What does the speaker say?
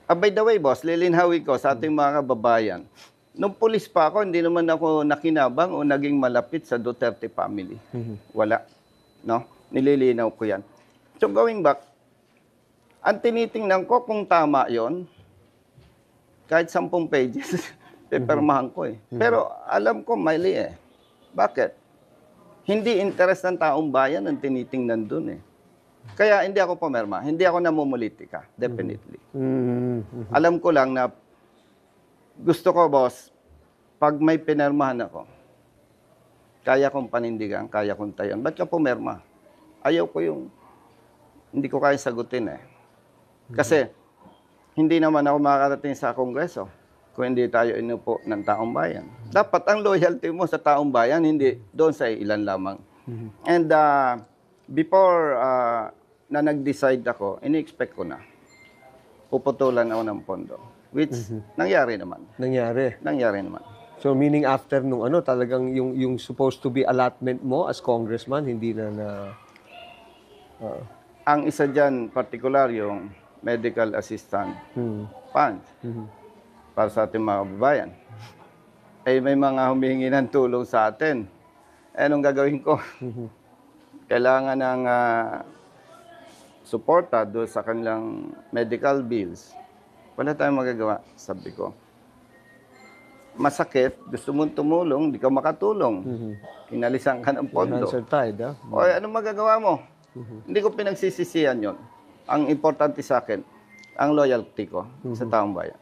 By the way, boss, lilinhawin ko sa ating mga kababayan. Nung pulis pa ako, hindi naman ako nakinabang o naging malapit sa Duterte family. Wala. No? Nililinaw ko yan. So going back, ang tinitingnan ko kung tama yon, kahit 10 pages, pepermahan ko eh. Pero alam ko, mali eh. Bakit? Hindi interest ng taong bayan ang tinitingnan dun eh. Kaya hindi ako pumirma. Hindi ako namumulitika. Definitely. Alam ko lang na gusto ko, boss, pag may pinirmahan ako, kaya kong panindigan, kaya kong tayan. Ba't ka pumirma? Ayaw ko yung, hindi ko kaya sagutin eh. Kasi, hindi naman ako makakarating sa Kongreso kung hindi tayo inupo ng taong bayan. Dapat ang loyalty mo sa taong bayan, hindi doon sa ilan lamang. And before na nag-decide ako, ini-expect ko na. Puputulan ako ng pondo. Which, nangyari naman. Nangyari. Nangyari naman. So meaning after nung talagang yung supposed to be allotment mo as congressman, hindi na Ang isa dyan, particular, yung medical assistant fund para sa ating mga kababayan. Eh, may mga humihingi ng tulong sa atin. Eh, anong gagawin ko? Kailangan ng suporta doon sa kanilang medical bills. Wala tayong magagawa, sabi ko. Masakit, gusto mong tumulong, di ka makatulong. Kinalisan ka ng pondo. answer tide, O, anong magagawa mo? Hindi ko pinagsisisihan yon. Ang importante sa akin, ang loyalty ko sa taong bayan.